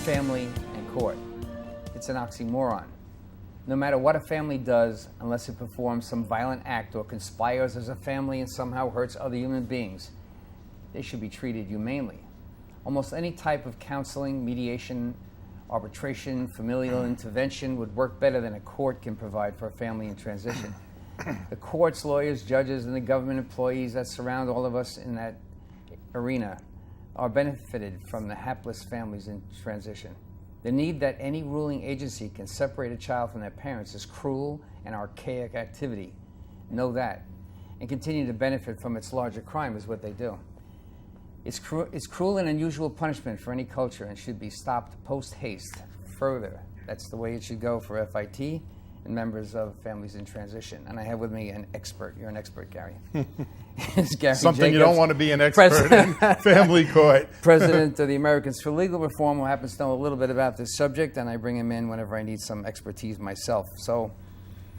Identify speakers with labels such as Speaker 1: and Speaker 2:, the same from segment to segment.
Speaker 1: family and court. It's an oxymoron. No matter what a family does, unless it performs some violent act or conspires as a family and somehow hurts other human beings, they should be treated humanely. Almost any type of counseling, mediation, arbitration, familial intervention would work better than a court can provide for a family in transition. The courts, lawyers, judges, and the government employees that surround all of us in that arena are benefited from the hapless families in transition. The need that any ruling agency can separate a child from their parents is cruel and archaic activity. Know that. And continue to benefit from its larger crime is what they do. It's cruel and unusual punishment for any culture and should be stopped post-haste. Further, that's the way it should go for FIT and members of families in transition. And I have with me an expert. You're an expert, Gary. It's Gary
Speaker 2: Something
Speaker 1: Jacobs,
Speaker 2: you don't want to be an expert in family court.
Speaker 1: President of the Americans for Legal Reform, who happens to know a little bit about this subject, and I bring him in whenever I need some expertise myself. So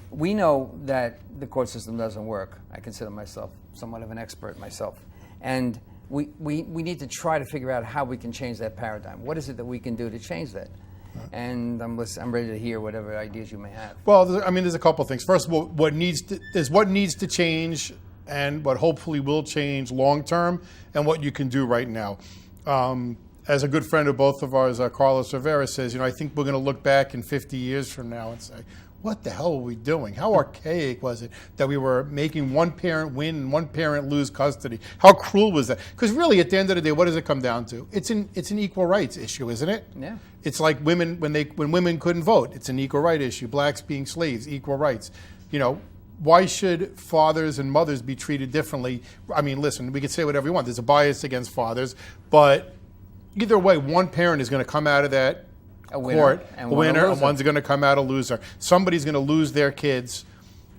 Speaker 1: we know that the court system doesn't work. I consider myself somewhat of an expert myself. And we need to try to figure out how we can change that paradigm. What is it that we can do to change that? And I'm ready to hear whatever ideas you may have.
Speaker 2: Well, I mean, there's a couple things. First of all, what needs to change and what hopefully will change long term and what you can do right now. As a good friend of both of ours, Carlos Rivera, says, I think we're going to look back in 50 years from now and say, what the hell were we doing? How archaic was it that we were making one parent win and one parent lose custody? How cruel was that? Because really, at the end of the day, what does it come down to? It's an equal rights issue, isn't it?
Speaker 1: Yeah.
Speaker 2: It's like women when women couldn't vote. It's an equal right issue. Blacks being slaves, equal rights. Why should fathers and mothers be treated differently? I mean, listen, we could say whatever we want. There's a bias against fathers, but either way, one parent is going to come out of that
Speaker 1: a winner,
Speaker 2: court, a winner, and one's going to come out a loser. Somebody's going to lose their kids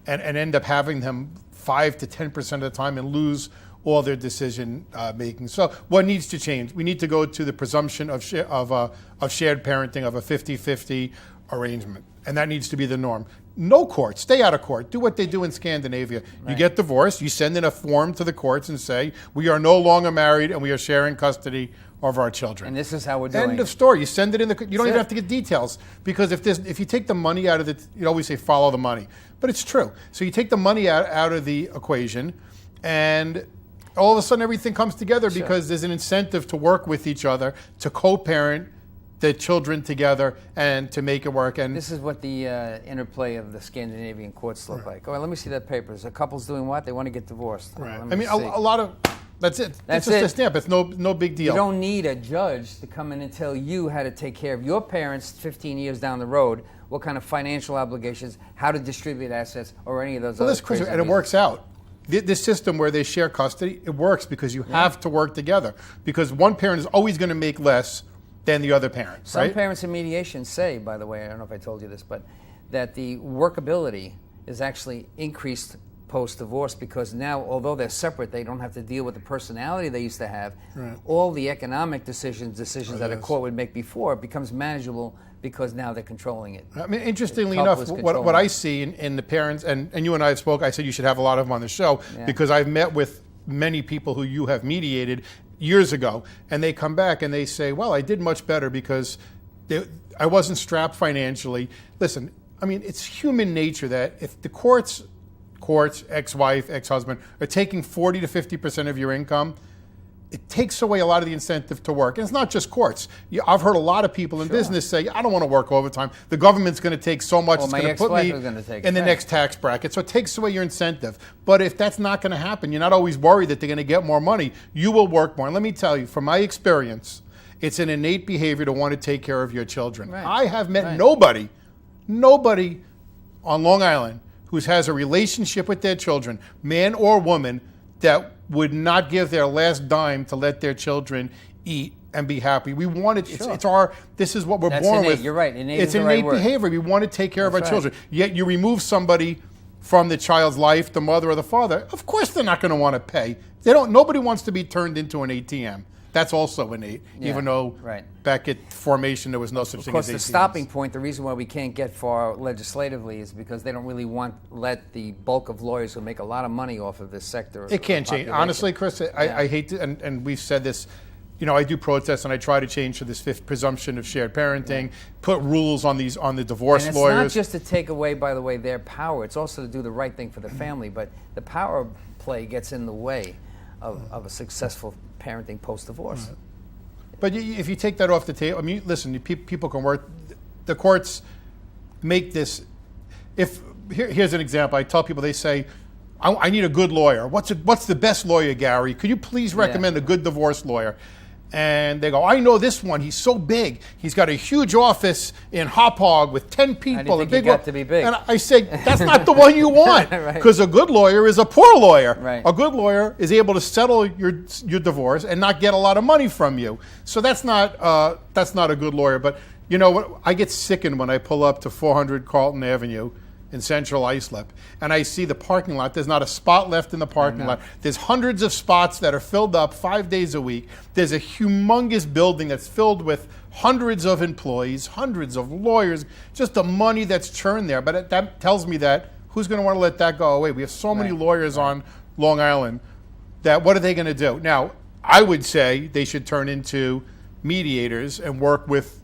Speaker 2: and end up having them 5 to 10% of the time and lose all their decision making. So what needs to change? We need to go to the presumption of shared parenting, of a 50-50 arrangement. And that needs to be the norm. No court. Stay out of court. Do what they do in Scandinavia. Right. You get divorced. You send in a form to the courts and say, we are no longer married and we are sharing custody of our children.
Speaker 1: And this is how we're doing it.
Speaker 2: End of story. You send it in you don't even have to get details, because if you take the money out of it, you always say follow the money. But it's true. So you take the money out of the equation, and all of a sudden everything comes together because there's an incentive to work with each other, to co-parent the children together and to make it work. And
Speaker 1: this is what the interplay of the Scandinavian courts look like. Let me see that paper. Is a couple's doing what? They want to get divorced.
Speaker 2: Right. I mean, a lot of... That's it. It's just a stamp. It's no big deal.
Speaker 1: You don't need a judge to come in and tell you how to take care of your parents 15 years down the road, what kind of financial obligations, how to distribute assets, or any of those other crazy
Speaker 2: and it works out. This system where they share custody, it works because you have to work together. Because one parent is always going to make less than the other parent.
Speaker 1: Some parents in mediation say, by the way, I don't know if I told you this, but that the workability is actually increased post-divorce, because now, although they're separate, they don't have to deal with the personality they used to have. Right. All the economic decisions that a court would make before becomes manageable because now they're controlling it.
Speaker 2: I mean, interestingly enough, what I see in the parents, and you and I have spoke, I said you should have a lot of them on the show, because I've met with many people who you have mediated years ago, and they come back and they say, well, I did much better because I wasn't strapped financially. Listen, I mean, it's human nature that if the courts, ex-wife, ex-husband, are taking 40 to 50% of your income, it takes away a lot of the incentive to work. And it's not just courts. I've heard a lot of people in business say, I don't want to work overtime. The government's going to take so much, it's going to put me in the next tax bracket. So it takes away your incentive. But if that's not going to happen, you're not always worried that they're going to get more money. You will work more. And let me tell you, from my experience, it's an innate behavior to want to take care of your children. Right. I have met nobody on Long Island who has a relationship with their children, man or woman, that would not give their last dime to let their children eat and be happy. We want it. This is what we're born
Speaker 1: innate.
Speaker 2: with.
Speaker 1: You're right. Innate
Speaker 2: it's innate behavior. We want to take care of our children. Yet you remove somebody from the child's life, the mother or the father. Of course, they're not going to want to pay. Nobody wants to be turned into an ATM. That's also innate, even though back at formation there was no such thing as ATMs.
Speaker 1: Of course, the stopping point, the reason why we can't get far legislatively is because they don't really let the bulk of lawyers who make a lot of money off of this sector.
Speaker 2: It can't change. Honestly, Chris, I hate to, and we've said this, I do protests and I try to change to this fifth presumption of shared parenting, put rules on the divorce
Speaker 1: and
Speaker 2: lawyers.
Speaker 1: It's not just to take away, by the way, their power. It's also to do the right thing for the family. But the power play gets in the way of a successful parenting post-divorce.
Speaker 2: Right. But if you take that off the table, I mean, listen, people can work. The courts make this. Here's an example. I tell people, they say, I need a good lawyer. What's the best lawyer, Gary? Could you please recommend a good divorce lawyer? And they go, I know this one. He's so big. He's got a huge office in Hop Hog with 10 people.
Speaker 1: How do you think he got to be big?
Speaker 2: And I say, that's not the one you want. Because a good lawyer is a poor lawyer.
Speaker 1: Right.
Speaker 2: A good lawyer is able to settle your divorce and not get a lot of money from you. So that's not a good lawyer. But you know what? I get sickened when I pull up to 400 Carlton Avenue in Central Islip, and I see the parking lot. There's not a spot left in the parking lot. There's hundreds of spots that are filled up 5 days a week. There's a humongous building that's filled with hundreds of employees, hundreds of lawyers, just the money that's churned there. But that tells me that who's going to want to let that go away? We have so many lawyers on Long Island that what are they going to do? Now, I would say they should turn into mediators and work with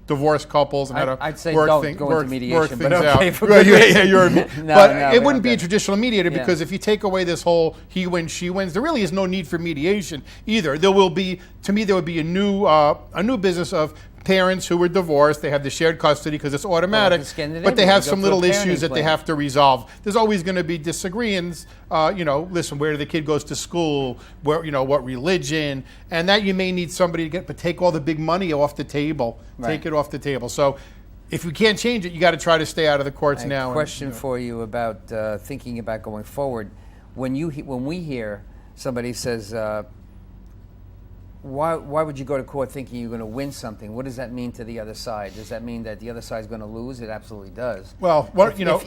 Speaker 2: divorced couples and
Speaker 1: I'd say
Speaker 2: work
Speaker 1: don't
Speaker 2: things,
Speaker 1: go
Speaker 2: work,
Speaker 1: into mediation,
Speaker 2: work
Speaker 1: but
Speaker 2: things
Speaker 1: okay,
Speaker 2: out.
Speaker 1: for good reason.
Speaker 2: But it wouldn't be a traditional mediator because if you take away this whole he wins, she wins, there really is no need for mediation either. There will be, to me, there would be a new business of parents who were divorced. They have the shared custody because it's automatic, but they have some little issues that they have to resolve. There's always going to be disagreements. Listen, where the kid goes to school, where what religion, and that you may need somebody to but take all the big money off the table. Take it off the table. So if we can't change it, you got to try to stay out of the courts now.
Speaker 1: Question for you about thinking about going forward. When we hear somebody says, why would you go to court thinking you're going to win something? What does that mean to the other side? Does that mean that the other side's going to lose? It absolutely does.
Speaker 2: Well,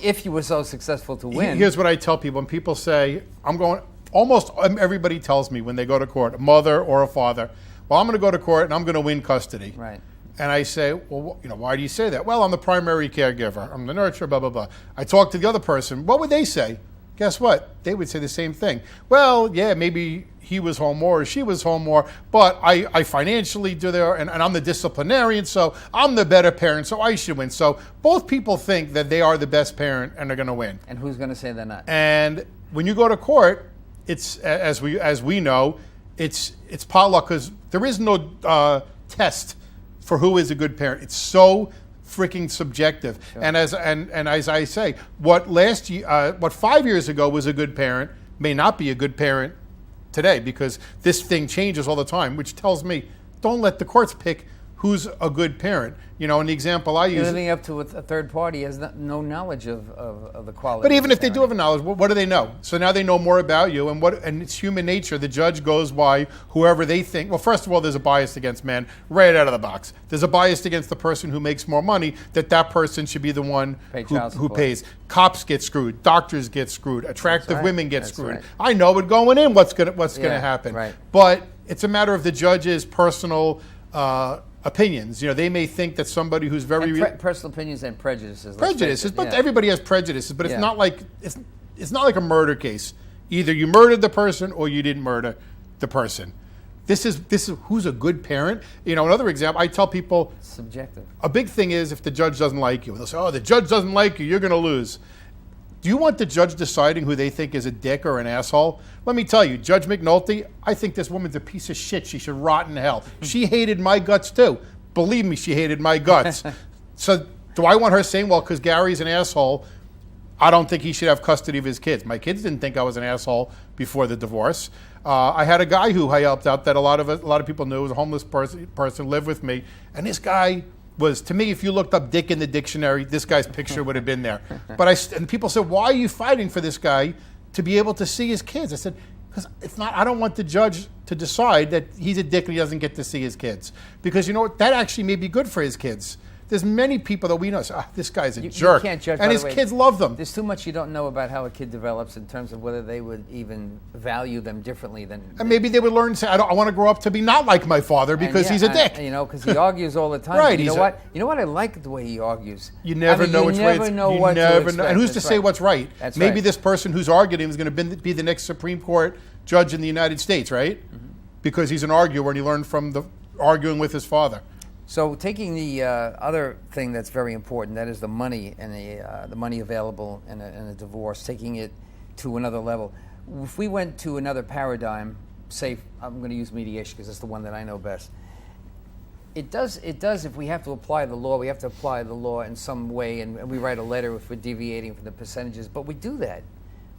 Speaker 1: if you were so successful to win.
Speaker 2: Here's what I tell people. When people say, I'm going, almost everybody tells me when they go to court, a mother or a father, well, I'm going to go to court and I'm going to win custody.
Speaker 1: Right.
Speaker 2: And I say, well, why do you say that? Well, I'm the primary caregiver. I'm the nurturer, blah, blah, blah. I talk to the other person. What would they say? Guess what? They would say the same thing. Well, yeah, maybe he was home more or she was home more, but I financially do there, and I'm the disciplinarian, so I'm the better parent, so I should win. So both people think that they are the best parent and they're going to win.
Speaker 1: And who's going to say they're not?
Speaker 2: And when you go to court, it's as we know, it's potluck because there is no test for who is a good parent. It's so freaking subjective. Sure. And as I say, what 5 years ago was a good parent may not be a good parent today because this thing changes all the time, which tells me don't let the courts pick who's a good parent. And the example I use...
Speaker 1: You're living up to a third party has no knowledge of the quality.
Speaker 2: But even if they do have a knowledge, what do they know? So now they know more about you, and it's human nature. The judge goes by whoever they think... Well, first of all, there's a bias against men right out of the box. There's a bias against the person who makes more money, that person should be the one who pays. Cops get screwed. Doctors get screwed. Attractive women get screwed. Right. I know it going in what's going to happen.
Speaker 1: Right.
Speaker 2: But it's a matter of the judge's personal... opinions. They may think that somebody who's very
Speaker 1: personal opinions and prejudices.
Speaker 2: But everybody has prejudices. But it's not like it's not like a murder case. Either you murdered the person or you didn't murder the person. This is who's a good parent. Another example. I tell people
Speaker 1: it's subjective.
Speaker 2: A big thing is if the judge doesn't like you. They'll say, "Oh, the judge doesn't like you. You're going to lose." Do you want the judge deciding who they think is a dick or an asshole? Let me tell you, Judge McNulty, I think this woman's a piece of shit. She should rot in hell. She hated my guts too. Believe me, she hated my guts. So do I want her saying, well, because Gary's an asshole, I don't think he should have custody of his kids. My kids didn't think I was an asshole before the divorce. I had a guy who I helped out that a lot of people knew was a homeless person, lived with me, and this guy was, to me, if you looked up dick in the dictionary, this guy's picture would have been there. And people said, why are you fighting for this guy to be able to see his kids? I said, because it's not, I don't want the judge to decide that he's a dick and he doesn't get to see his kids. Because that actually may be good for his kids. There's many people that we know say, this guy's a jerk.
Speaker 1: You can't judge,
Speaker 2: and his kids love them.
Speaker 1: There's too much you don't know about how a kid develops in terms of whether they would even value them differently than...
Speaker 2: And maybe they would learn to say, I want to grow up to be not like my father because he's a dick.
Speaker 1: Because he argues all the time.
Speaker 2: Right.
Speaker 1: You know what? I like the way he argues.
Speaker 2: You never know which way it's...
Speaker 1: know what to expect.
Speaker 2: And who's to say what's right?
Speaker 1: That's
Speaker 2: maybe this person who's arguing is going to be the next Supreme Court judge in the United States, right? Mm-hmm. because he's an arguer and he learned from the arguing with his father.
Speaker 1: So taking the other thing that's very important, that is the money and the money available in a divorce, taking it to another level. If we went to another paradigm, say, I'm going to use mediation because it's the one that I know best. It does, if we have to apply the law, we have to apply the law in some way, and we write a letter if we're deviating from the percentages, but we do that.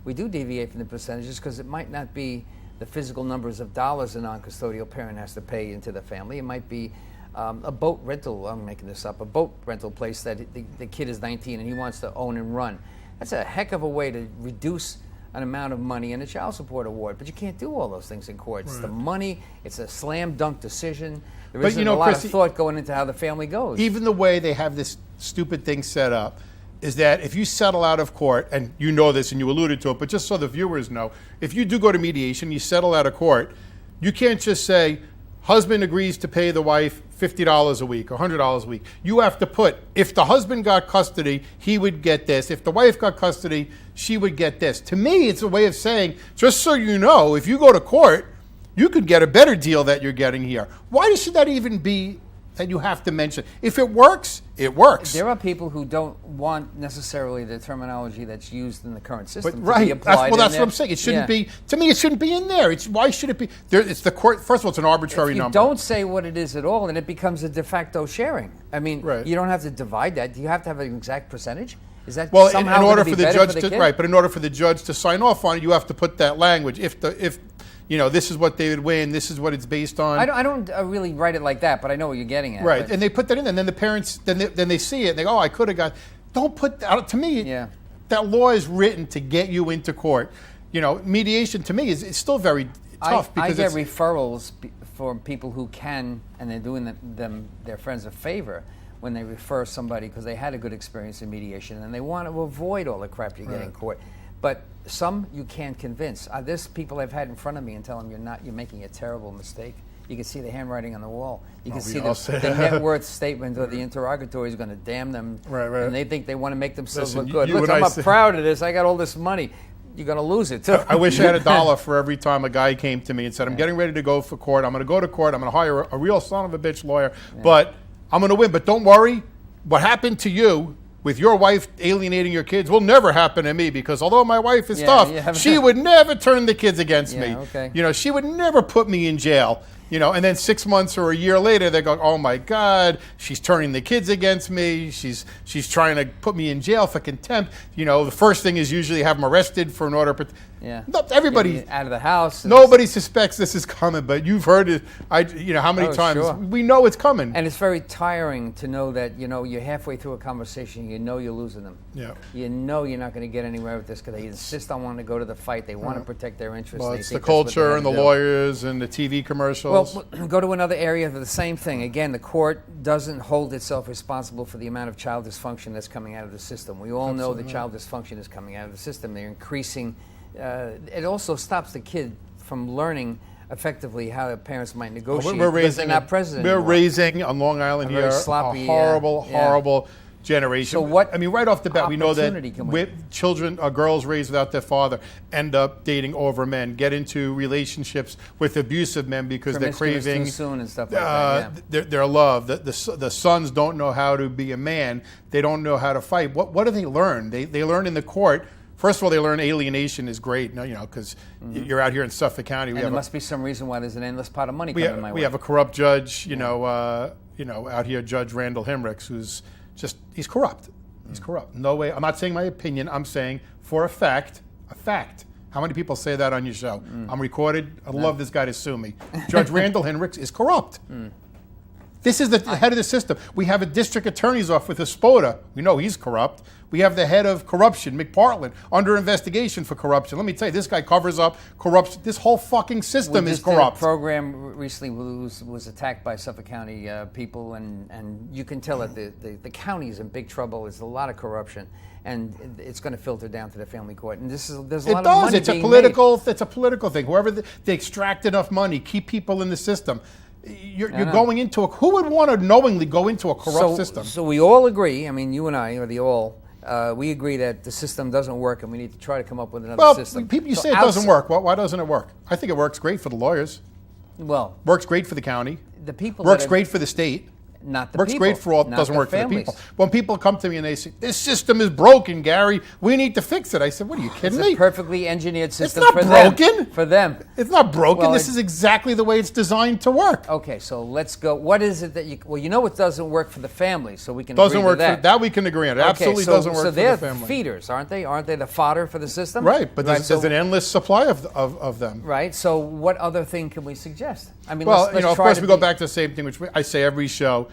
Speaker 1: We do deviate from the percentages because it might not be the physical numbers of dollars a non-custodial parent has to pay into the family. It might be a boat rental, I'm making this up, a boat rental place that the kid is 19 and he wants to own and run. That's a heck of a way to reduce an amount of money in a child support award, but you can't do all those things in court. It's the money, it's a slam dunk decision. There isn't a lot of thought going into how the family goes.
Speaker 2: Even the way they have this stupid thing set up is that if you settle out of court, and you know this and you alluded to it, but just so the viewers know, if you do go to mediation, you settle out of court, you can't just say, husband agrees to pay the wife $50 a week or $100 a week. You have to put, if the husband got custody, he would get this. If the wife got custody, she would get this. To me, it's a way of saying, just so you know, if you go to court, you could get a better deal that you're getting here. Why should that even be that you have to mention? If it works, it works.
Speaker 1: There are people who don't want necessarily the terminology that's used in the current system to
Speaker 2: right.
Speaker 1: be applied.
Speaker 2: That's what I'm saying. It shouldn't be. To me, it shouldn't be in there. Why should it be? It's the court. First of all, it's an arbitrary number.
Speaker 1: If you don't say what it is at all, then it becomes a de facto sharing. I mean, you don't have to divide that. Do you have to have an exact percentage? Is that somehow
Speaker 2: in order
Speaker 1: be
Speaker 2: for the
Speaker 1: better
Speaker 2: judge
Speaker 1: for the
Speaker 2: to
Speaker 1: kid?
Speaker 2: right? But in order for the judge to sign off on it, you have to put that language. If this is what they would win, this is what it's based on.
Speaker 1: I don't really write it like that, but I know what you're getting at.
Speaker 2: Right, and they put that in, and then the parents, then they see it, and they go, oh, I could have got. Don't put that. To me, that law is written to get you into court. Mediation to me is still very tough.
Speaker 1: I get referrals for people who can, and they're doing their friends a favor when they refer somebody because they had a good experience in mediation, and they want to avoid all the crap you get in court. But some you can't convince. There's people I've had in front of me and tell them you're making a terrible mistake. You can see the handwriting on the wall. You can see the net worth statement or the interrogatory is going to damn them.
Speaker 2: Right.
Speaker 1: And they think they want to make themselves look good. Look, I'm proud of this. I got all this money. You're going to lose it too.
Speaker 2: I wish I had $1 for every time a guy came to me and said, I'm getting ready to go for court. I'm going to go to court. I'm going to hire a real son of a bitch lawyer. But I'm going to win. But don't worry. What happened to you with your wife alienating your kids will never happen to me, because although my wife is tough, she would never turn the kids against me.
Speaker 1: Okay.
Speaker 2: She would never put me in jail. And then 6 months or a year later, they go, oh my God, she's turning the kids against me. She's trying to put me in jail for contempt. The first thing is usually have them arrested for an order. Everybody
Speaker 1: out of the house.
Speaker 2: Nobody suspects this is coming, but you've heard it. How many times we know it's coming.
Speaker 1: And it's very tiring to know that you're halfway through a conversation, you're losing them.
Speaker 2: Yeah.
Speaker 1: You're not going to get anywhere with this because they insist on wanting to go to the fight. They want to protect their interests.
Speaker 2: Well, it's the culture and the lawyers and the TV commercials.
Speaker 1: Well, go to another area of the same thing. Again, the court doesn't hold itself responsible for the amount of child dysfunction that's coming out of the system. We all know that child dysfunction is coming out of the system. They're increasing. It also stops the kid from learning effectively how the parents might negotiate. They're not present anymore.
Speaker 2: We're raising on Long Island here
Speaker 1: sloppy,
Speaker 2: a horrible generation.
Speaker 1: So what?
Speaker 2: Right off the bat, we know that
Speaker 1: children,
Speaker 2: girls raised without their father, end up dating over men, get into relationships with abusive men because they're craving
Speaker 1: too soon and stuff like that.
Speaker 2: Their love. The sons don't know how to be a man. They don't know how to fight. What do they learn? They learn in the court. First of all, they learn alienation is great, because you're out here in Suffolk County.
Speaker 1: There must be some reason why there's an endless pot of money coming my way.
Speaker 2: We have a corrupt judge, out here, Judge Randall Hemricks, who's he's corrupt. He's corrupt. No way. I'm not saying my opinion. I'm saying for a fact. How many people say that on your show? I'm recorded. I'd love this guy to sue me. Judge Randall Hemricks is corrupt. This is the head of the system. We have a district attorney's office with a SPOTA. We know he's corrupt. We have the head of corruption, McPartland, under investigation for corruption. Let me tell you, this guy covers up corruption. This whole fucking system is corrupt.
Speaker 1: The program recently was attacked by Suffolk County people, and you can tell that the county is in big trouble. There's a lot of corruption, and it's going to filter down to the family court. And there's a lot of money
Speaker 2: It's
Speaker 1: being
Speaker 2: a political.
Speaker 1: made.
Speaker 2: It's a political thing. Whoever they extract enough money, keep people in the system. You're going into who would want to knowingly go into a corrupt system?
Speaker 1: So we all agree. I mean, you and I, or we agree that the system doesn't work, and we need to try to come up with another system.
Speaker 2: You say it doesn't work. Why doesn't it work? I think it works great for the lawyers.
Speaker 1: Well,
Speaker 2: works great for the county.
Speaker 1: The people
Speaker 2: works great for the state.
Speaker 1: Not the
Speaker 2: works
Speaker 1: people.
Speaker 2: Great for all.
Speaker 1: Not
Speaker 2: Doesn't work
Speaker 1: families.
Speaker 2: for the people. When people come to me and they say, "This system is broken, Gary. We need to fix it," I said, "What are you kidding me?
Speaker 1: It's a perfectly engineered system
Speaker 2: it's not
Speaker 1: for
Speaker 2: broken.
Speaker 1: them. For them.
Speaker 2: It's not broken.
Speaker 1: Well,
Speaker 2: this is exactly the way it's designed to work."
Speaker 1: Okay, so let's go. What is it that you? Well, you know it doesn't work for the family, so we can
Speaker 2: doesn't
Speaker 1: agree
Speaker 2: work
Speaker 1: to that.
Speaker 2: For that. We can agree on. It absolutely doesn't work for the family.
Speaker 1: So they're feeders, aren't they? Aren't they the fodder for the system?
Speaker 2: Right, but there's an endless supply of them.
Speaker 1: Right. So what other thing can we suggest? I mean,
Speaker 2: well,
Speaker 1: let's
Speaker 2: of course, we go back to the same thing, which I say every show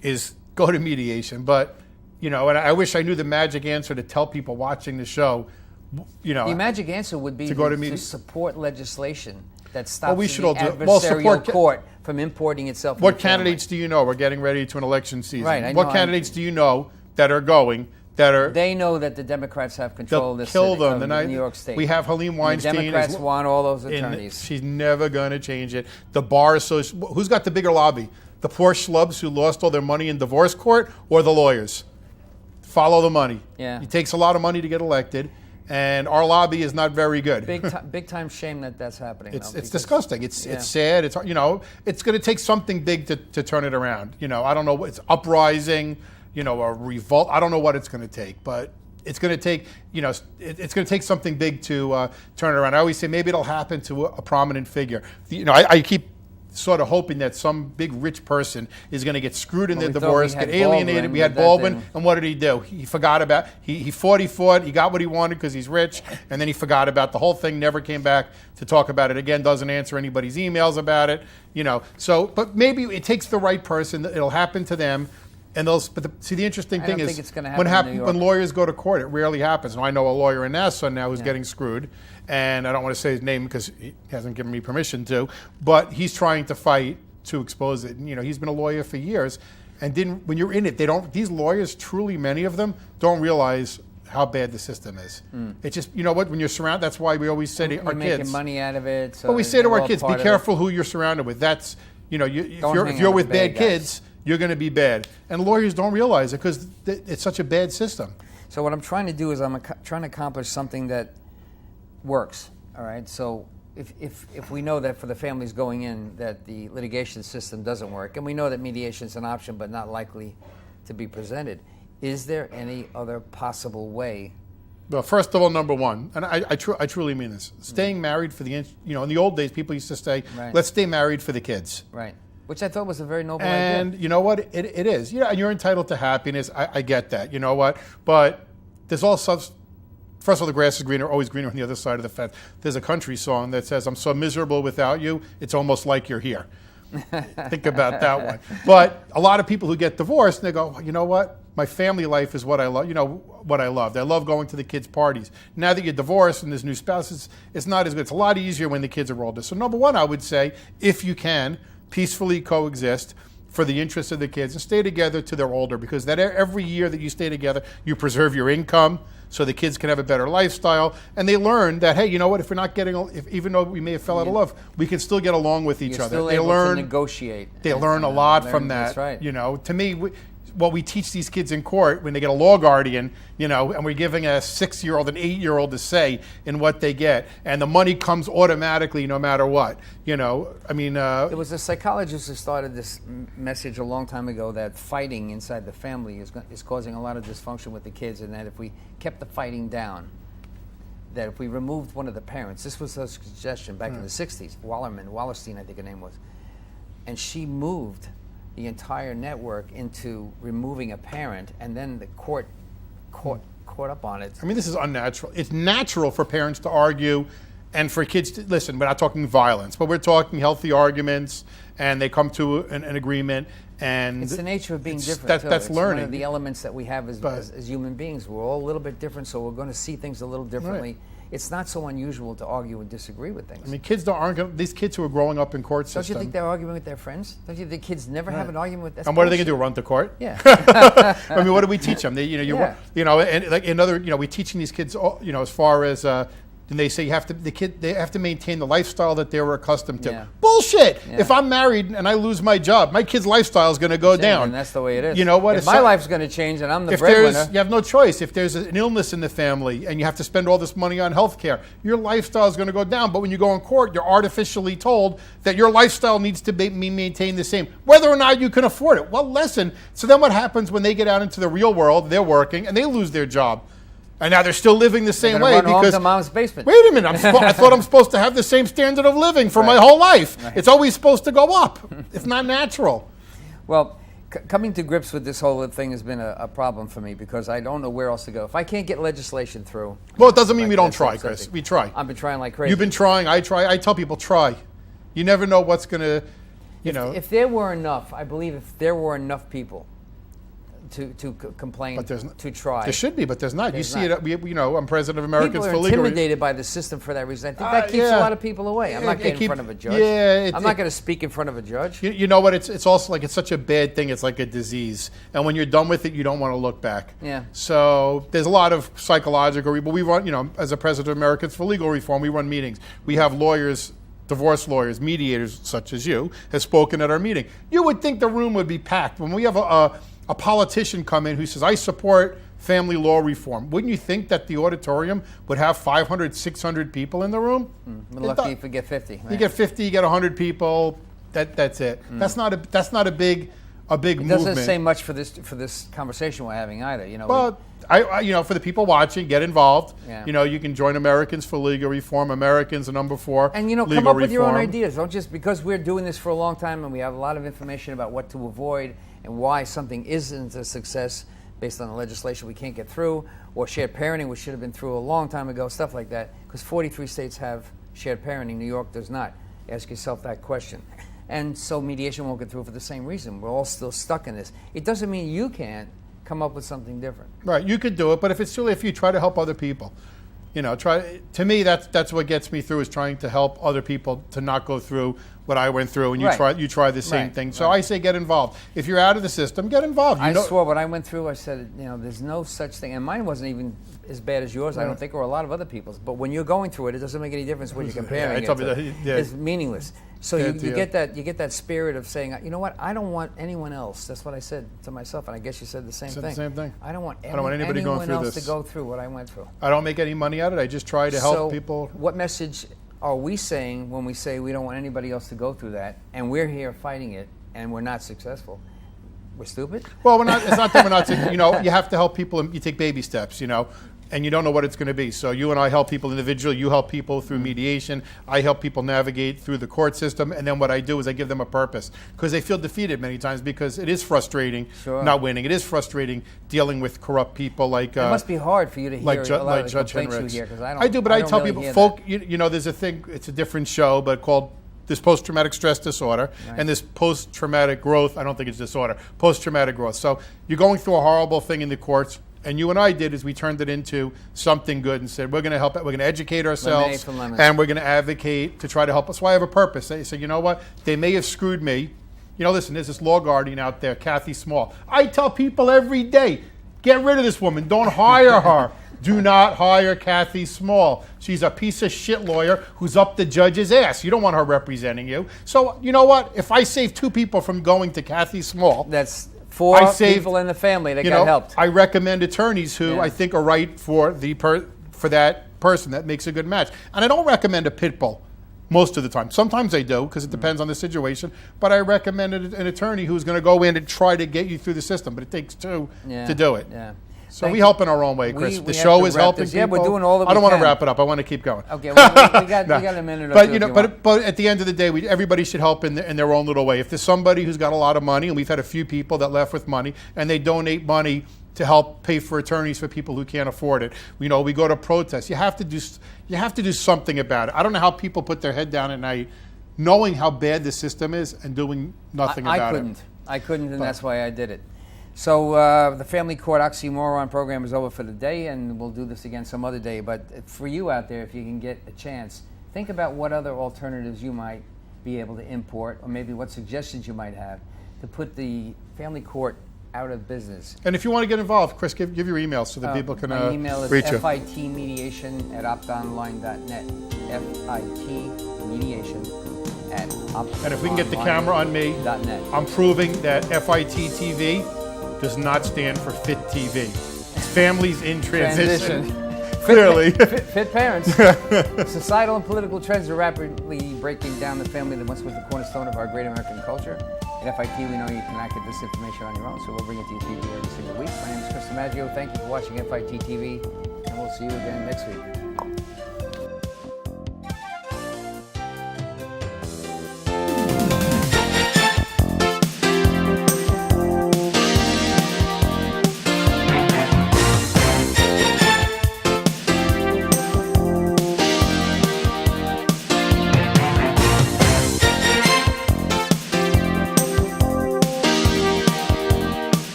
Speaker 2: is go to mediation. But, and I wish I knew the magic answer to tell people watching the show,
Speaker 1: The magic answer would be to support legislation that stops the adversarial court from importing itself.
Speaker 2: What candidates do you know? We're getting ready to an election season.
Speaker 1: Right.
Speaker 2: What candidates do you know that are going?
Speaker 1: They know that the Democrats have control of the city, of New York State.
Speaker 2: We have Helene Weinstein.
Speaker 1: The Democrats want all those attorneys.
Speaker 2: She's never going to change it. The bar association. Who's got the bigger lobby? The poor schlubs who lost all their money in divorce court, or the lawyers? Follow the money.
Speaker 1: Yeah.
Speaker 2: It takes a lot of money to get elected, and our lobby is not very good.
Speaker 1: Big time shame that that's happening.
Speaker 2: It's disgusting. It's sad. It's it's going to take something big to turn it around. I don't know. It's uprising. A revolt. I don't know what it's going to take, but it's going to take. It's going to take something big to turn it around. I always say maybe it'll happen to a prominent figure. I keep sort of hoping that some big rich person is going to get screwed in their divorce, get alienated. We had Baldwin, and what did he do? He forgot about. He fought. He got what he wanted because he's rich, and then he forgot about the whole thing. Never came back to talk about it again. Doesn't answer anybody's emails about it. So, but maybe it takes the right person. It'll happen to them. And the interesting thing is when lawyers go to court, it rarely happens. Now, I know a lawyer in Nassau now who's getting screwed, and I don't want to say his name because he hasn't given me permission to, but he's trying to fight to expose it. And, he's been a lawyer for years, and when you're in it, these lawyers, truly many of them, don't realize how bad the system is. It's just, when you're surrounded, that's why we always say to our kids.
Speaker 1: Making money out of it. So
Speaker 2: but we say to our kids, be careful who you're surrounded with. That's, if you're with bad kids, you're going to be bad. And lawyers don't realize it because it's such a bad system.
Speaker 1: So what I'm trying to do is I'm trying to accomplish something that works. All right. So if we know that for the families going in that the litigation system doesn't work, and we know that mediation is an option but not likely to be presented, is there any other possible way?
Speaker 2: Well, first of all, number one, and I truly mean this, staying married for in the old days, people used to say, let's stay married for the kids.
Speaker 1: Right. Which I thought was a very noble idea.
Speaker 2: And you know what? It is. And you're entitled to happiness. I get that. You know what? But there's also, first of all, the grass is greener, always greener on the other side of the fence. There's a country song that says, "I'm so miserable without you, it's almost like you're here." Think about that one. But a lot of people who get divorced, and they go, you know what? My family life is what I love. What I loved. I love going to the kids' parties. Now that you're divorced and there's new spouses, it's not as good. It's a lot easier when the kids are older. So number one, I would say, if you can, peacefully coexist for the interests of the kids and stay together till they're older, because that every year that you stay together, you preserve your income so the kids can have a better lifestyle, and they learn that, hey, you know what, if we're not getting, even though we may have fell out of love, we can still get along with each other.
Speaker 1: They learn to negotiate.
Speaker 2: They learn a lot from that.
Speaker 1: That's right.
Speaker 2: To me, what we teach these kids in court when they get a law guardian, and we're giving a 6-year-old, an 8-year-old to say in what they get, and the money comes automatically no matter what. There
Speaker 1: was a psychologist who started this message a long time ago that fighting inside the family is causing a lot of dysfunction with the kids, and that if we kept the fighting down, that if we removed one of the parents, this was a suggestion back in the 60s, Wallerstein, I think her name was, and she moved the entire network into removing a parent, and then the court caught up on it.
Speaker 2: This is unnatural. It's natural for parents to argue and for kids to listen. We're not talking violence, but we're talking healthy arguments, and they come to an agreement. And
Speaker 1: it's the nature of being different.
Speaker 2: That's
Speaker 1: it's
Speaker 2: learning.
Speaker 1: One of the elements that we have as human beings. We're all a little bit different, so we're going to see things a little differently. Right. It's not so unusual to argue and disagree with things.
Speaker 2: Kids aren't these kids who are growing up in court system.
Speaker 1: Don't you think they're arguing with their friends? Don't you think kids never have an argument with their friends?
Speaker 2: And what are they going to do? Run to court?
Speaker 1: Yeah.
Speaker 2: What do we teach them? We're teaching these kids, as far as then they say they have to maintain the lifestyle that they were accustomed to.
Speaker 1: Yeah.
Speaker 2: Bullshit!
Speaker 1: Yeah.
Speaker 2: If I'm married and I lose my job, my kid's lifestyle is going to go down.
Speaker 1: And that's the way it is.
Speaker 2: You know what?
Speaker 1: If my life's going to change and I'm the breadwinner.
Speaker 2: You have no choice. If there's an illness in the family and you have to spend all this money on health care, your lifestyle is going to go down. But when you go in court, you're artificially told that your lifestyle needs to be maintained the same, whether or not you can afford it. Well, listen. So then what happens when they get out into the real world, they're working, and they lose their job? And now they're still living the same way because
Speaker 1: to mom's basement.
Speaker 2: Wait a minute! I thought I'm supposed to have the same standard of living for my whole life. Right. It's always supposed to go up. It's not natural.
Speaker 1: Well, coming to grips with this whole thing has been a problem for me because I don't know where else to go. If I can't get legislation through,
Speaker 2: well, it doesn't mean we don't try, Chris. We try.
Speaker 1: I've been trying like crazy.
Speaker 2: You've been trying. I try. I tell people try. You never know what's going to,
Speaker 1: If there were enough, I believe if there were enough people to complain, to try.
Speaker 2: There should be, but there's not. You see it. I'm president of Americans for Legal.
Speaker 1: People are intimidated by the system for that reason. I think that keeps a lot of people away. I'm not getting in front of a judge. I'm not going to speak in front of a judge.
Speaker 2: You know what? It's also like it's such a bad thing. It's like a disease, and when you're done with it, you don't want to look back.
Speaker 1: Yeah.
Speaker 2: So there's a lot of psychological. But we run, as a president of Americans for Legal Reform, we run meetings. We have lawyers. Divorce lawyers, mediators such as you, have spoken at our meeting. You would think the room would be packed. When we have a politician come in who says, I support family law reform, wouldn't you think that the auditorium would have 500, 600 people in the room?
Speaker 1: We're lucky if we get 50. Right?
Speaker 2: You get 50, you get 100 people, that's it. That's not a big movement.
Speaker 1: It doesn't say much for this conversation we're having either.
Speaker 2: Well, for the people watching, get involved.
Speaker 1: Yeah.
Speaker 2: You can join Americans for Legal Reform. Americans are number 4.
Speaker 1: And come up with your own ideas. Don't just because we're doing this for a long time and we have a lot of information about what to avoid and why something isn't a success based on the legislation we can't get through, or shared parenting, which should have been through a long time ago, stuff like that. Because 43 states have shared parenting, New York does not. Ask yourself that question. And so mediation won't get through for the same reason. We're all still stuck in this. It doesn't mean you can't come up with something different.
Speaker 2: Right, you could do it, but if it's too late for you, try to help other people. To me, that's what gets me through is trying to help other people to not go through what I went through, and you try the same thing. So I say get involved. If you're out of the system, get involved.
Speaker 1: I swore what I went through. I said, there's no such thing, and mine wasn't even as bad as yours. I don't think, or a lot of other people's. But when you're going through it, it doesn't make any difference what you're comparing. It's meaningless. So you get that spirit of saying, you know what, I don't want anyone else. That's what I said to myself, and I guess you said the same thing.
Speaker 2: The same thing.
Speaker 1: I don't want
Speaker 2: anybody
Speaker 1: anyone
Speaker 2: going through
Speaker 1: else
Speaker 2: this.
Speaker 1: to go through what I went through.
Speaker 2: I don't make any money out of it. I just try to help people.
Speaker 1: What message are we saying when we say we don't want anybody else to go through that, and we're here fighting it, and we're not successful? We're stupid?
Speaker 2: Well, we're not. It's not that we're not. You have to help people, and you take baby steps. And you don't know what it's going to be. So you and I help people individually. You help people through mediation. I help people navigate through the court system. And then what I do is I give them a purpose because they feel defeated many times because it is frustrating not winning. It is frustrating dealing with corrupt people like.
Speaker 1: It must be hard for you to hear a lot of the complaints you hear because I do,
Speaker 2: but I tell people, folk. There's a thing. It's a different show, but called. This post-traumatic stress disorder and this post-traumatic growth. I don't think it's disorder. Post-traumatic growth. So you're going through a horrible thing in the courts. And you and I did is we turned it into something good and said, we're going to help it. We're going to educate ourselves and we're going to advocate to try to help us. So I have a purpose. They say, you know what? They may have screwed me. Listen, there's this law guardian out there, Kathy Small. I tell people every day, get rid of this woman. Don't hire her. Do not hire Kathy Small. She's a piece of shit lawyer who's up the judge's ass. You don't want her representing you. So you know what? If I save 2 people from going to Kathy Small.
Speaker 1: That's 4 people in the family that got helped.
Speaker 2: I recommend attorneys who I think are right for that person that makes a good match. And I don't recommend a pit bull most of the time. Sometimes I do because it depends on the situation. But I recommend an attorney who's going to go in and try to get you through the system. But it takes 2 to do it.
Speaker 1: Yeah.
Speaker 2: So we help in our own way, Chris. The show is helping people.
Speaker 1: Yeah, we're doing all that we can.
Speaker 2: I don't want to wrap it up. I want to keep going.
Speaker 1: Okay, well, we got a minute or two.
Speaker 2: But at the end of the day, everybody should help in their own little way. If there's somebody who's got a lot of money, and we've had a few people that left with money, and they donate money to help pay for attorneys for people who can't afford it. We go to protests. You have to do something about it. I don't know how people put their head down at night, knowing how bad the system is, and doing nothing about it.
Speaker 1: I couldn't, and that's why I did it. So the Family Court Oxymoron program is over for the day, and we'll do this again some other day. But for you out there, if you can get a chance, think about what other alternatives you might be able to import, or maybe what suggestions you might have to put the family court out of business.
Speaker 2: And if you want to get involved, Chris, give your email so that people can
Speaker 1: my email is
Speaker 2: reach you.
Speaker 1: fitmediation@optonline.net. fitmediation@optonline.net.
Speaker 2: And if we can get the camera on me, I'm proving that FIT TV does not stand for Fit TV. It's families in transition. Clearly.
Speaker 1: Fit parents. Societal and political trends are rapidly breaking down the family that once was the cornerstone of our great American culture. At FIT, we know you cannot get this information on your own, so we'll bring it to you every single week. My name is Chris DiMaggio. Thank you for watching FIT TV, and we'll see you again next week.